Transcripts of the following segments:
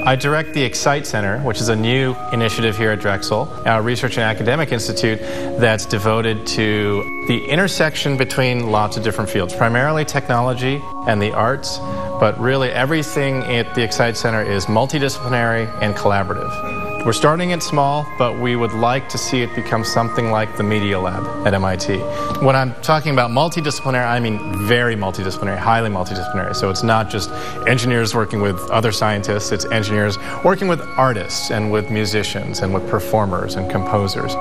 I direct the ExCITe Center, which is a new initiative here at Drexel, our research and academic institute that's devoted to the intersection between lots of different fields, primarily technology and the arts, but really everything at the ExCITe Center is multidisciplinary and collaborative. We're starting it small, but we would like to see it become something like the Media Lab at MIT. When I'm talking about multidisciplinary, I mean very multidisciplinary, highly multidisciplinary. So it's not just engineers working with other scientists, it's engineers working with artists and with musicians and with performers and composers.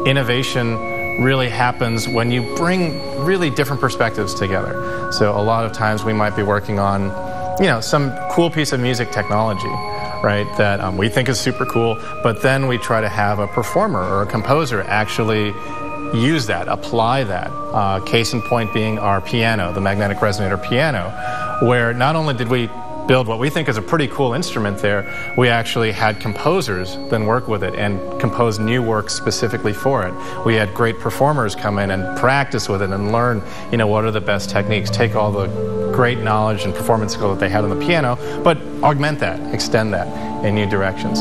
Innovation really happens when you bring really different perspectives together. So a lot of times we might be working on, some cool piece of music technology, right, that we think is super cool, but then we try to have a performer or a composer actually use that, apply that. Case in point being our piano, the magnetic resonator piano, where not only did we build what we think is a pretty cool instrument there, we actually had composers then work with it and compose new works specifically for it. We had great performers come in and practice with it and learn, what are the best techniques, take all the great knowledge and performance skill that they had on the piano, but augment that, extend that in new directions.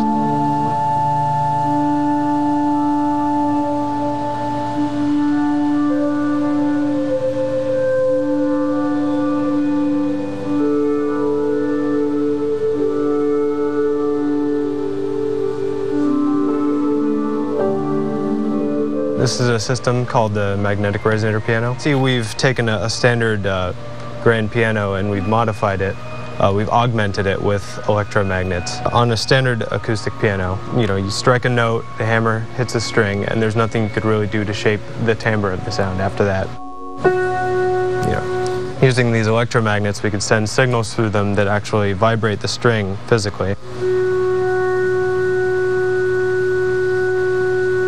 This is a system called the magnetic resonator piano. See, we've taken a standard grand piano and we've modified it. We've augmented it with electromagnets. On a standard acoustic piano, you strike a note, the hammer hits a string, and there's nothing you could really do to shape the timbre of the sound after that. Using these electromagnets, we could send signals through them that actually vibrate the string physically.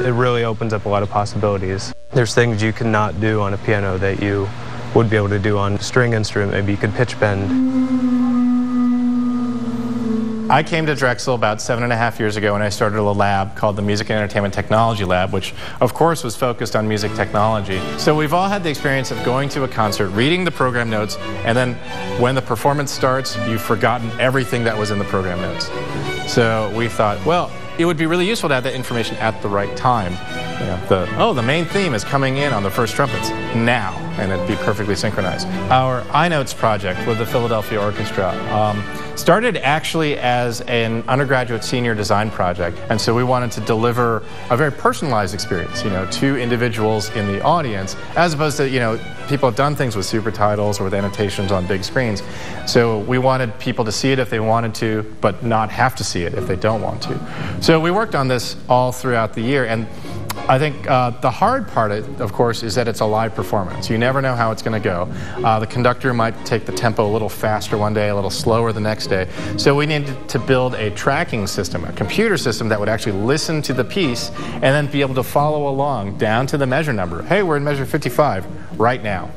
It really opens up a lot of possibilities. There's things you cannot do on a piano that you would be able to do on a string instrument. Maybe you could pitch bend. I came to Drexel about 7.5 years ago and I started a lab called the Music and Entertainment Technology Lab, which of course was focused on music technology. So we've all had the experience of going to a concert, reading the program notes, and then when the performance starts, you've forgotten everything that was in the program notes. So we thought, well, it would be really useful to have that information at the right time. The main theme is coming in on the first trumpets now, and it'd be perfectly synchronized. Our iNotes project with the Philadelphia Orchestra started actually as an undergraduate senior design project, and so we wanted to deliver a very personalized experience, to individuals in the audience, as opposed to, people have done things with super titles or with annotations on big screens. So we wanted people to see it if they wanted to, but not have to see it if they don't want to. So we worked on this all throughout the year, and I think the hard part, of course, is that it's a live performance. You never know how it's going to go. The conductor might take the tempo a little faster one day, a little slower the next day. So we needed to build a tracking system, a computer system that would actually listen to the piece and then be able to follow along down to the measure number. Hey, we're in measure 55 right now.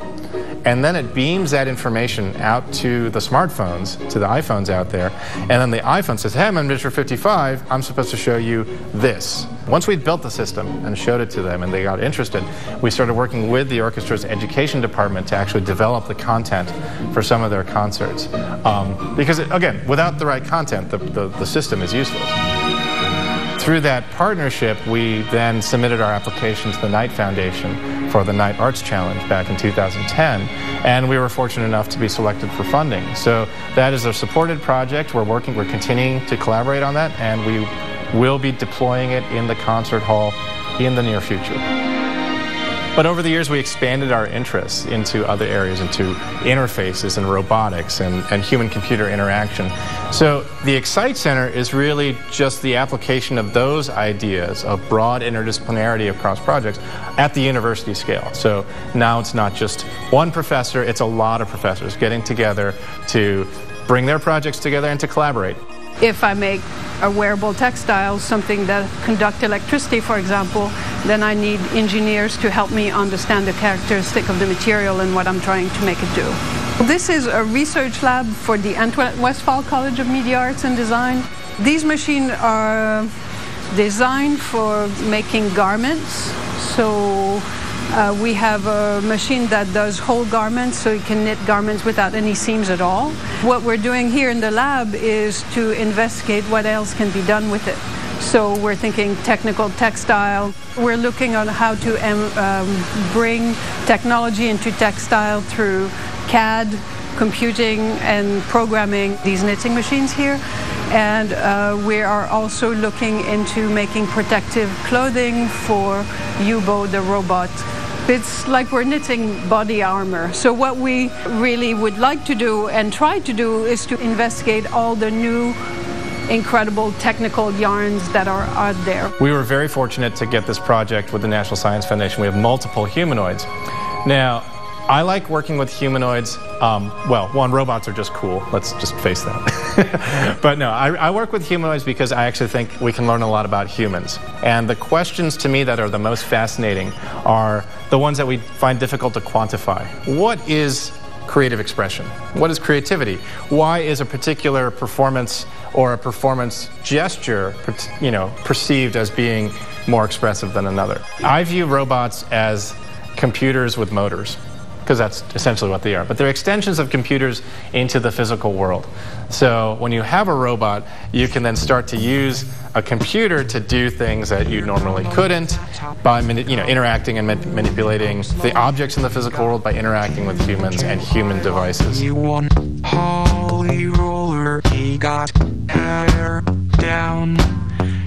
And then it beams that information out to the smartphones, to the iPhones out there, and then the iPhone says, hey, I'm in measure 55, I'm supposed to show you this. Once we'd built the system and showed it to them and they got interested, we started working with the orchestra's education department to actually develop the content for some of their concerts. Because, again, without the right content, the system is useless. Through that partnership, we then submitted our application to the Knight Foundation for the Knight Arts Challenge back in 2010, and we were fortunate enough to be selected for funding. So that is a supported project. We're continuing to collaborate on that, and we will be deploying it in the concert hall in the near future. But over the years, we expanded our interests into other areas, into interfaces and robotics and human-computer interaction. So the ExCITE Center is really just the application of those ideas of broad interdisciplinarity across projects at the university scale. So now it's not just one professor, it's a lot of professors getting together to bring their projects together and to collaborate. If I make a wearable textile, something that conducts electricity, for example, then I need engineers to help me understand the characteristic of the material and what I'm trying to make it do. This is a research lab for the Antoinette Westphal College of Media Arts and Design. These machines are designed for making garments. So we have a machine that does whole garments, so you can knit garments without any seams at all. What we're doing here in the lab is to investigate what else can be done with it. So we're thinking technical textile. We're looking on how to bring technology into textile through CAD, computing, and programming these knitting machines here. And we are also looking into making protective clothing for Hubo, the robot. It's like we're knitting body armor. So what we really would like to do and try to do is to investigate all the new incredible technical yarns that are out there. We were very fortunate to get this project with the National Science Foundation. We have multiple humanoids. Now, I like working with humanoids. Well, one, robots are just cool. Let's just face that. But no, I work with humanoids because I actually think we can learn a lot about humans. And the questions to me that are the most fascinating are the ones that we find difficult to quantify. What is creative expression? What is creativity? Why is a particular performance or a performance gesture, perceived as being more expressive than another? I view robots as computers with motors, because that's essentially what they are. But they're extensions of computers into the physical world. So when you have a robot, you can then start to use a computer to do things that you normally couldn't by interacting and manipulating the objects in the physical world by interacting with humans and human devices. He won Holly Roller, he got hair down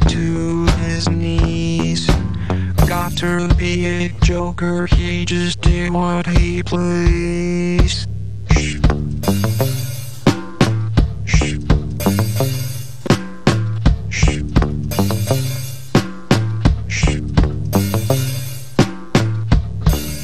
to his knees. Got to be a joker, he just did what he pleased.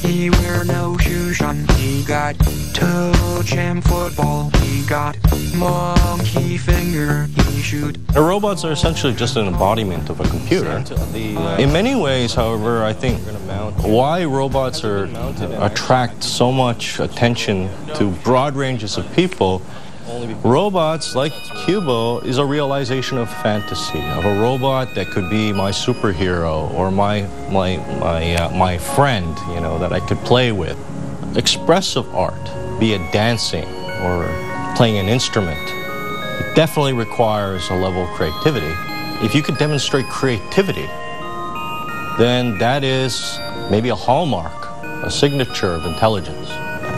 He wear no shoes on, he got toe jam football, he got monkey finger, he shoot. The robots are essentially just an embodiment of a computer. In many ways, however, I think why robots attract so much attention to broad ranges of people, robots like Hubo is a realization of fantasy, of a robot that could be my superhero or my friend, that I could play with. Expressive art, be it dancing or playing an instrument, it definitely requires a level of creativity. If you could demonstrate creativity, then that is maybe a hallmark, a signature of intelligence.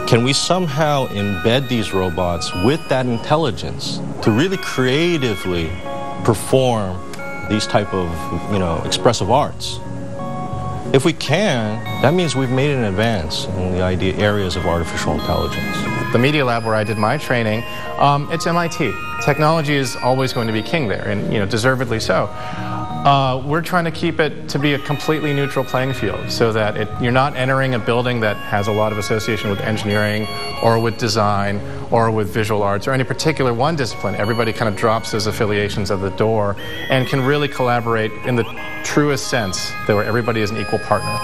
Can we somehow embed these robots with that intelligence to really creatively perform these type of, expressive arts? If we can, that means we've made an advance in the areas of artificial intelligence. The media lab where I did my training, it's MIT. Technology is always going to be king there, and deservedly so. We're trying to keep it to be a completely neutral playing field so that you're not entering a building that has a lot of association with engineering or with design or with visual arts or any particular one discipline. Everybody kind of drops those affiliations at the door and can really collaborate in the truest sense, where everybody is an equal partner.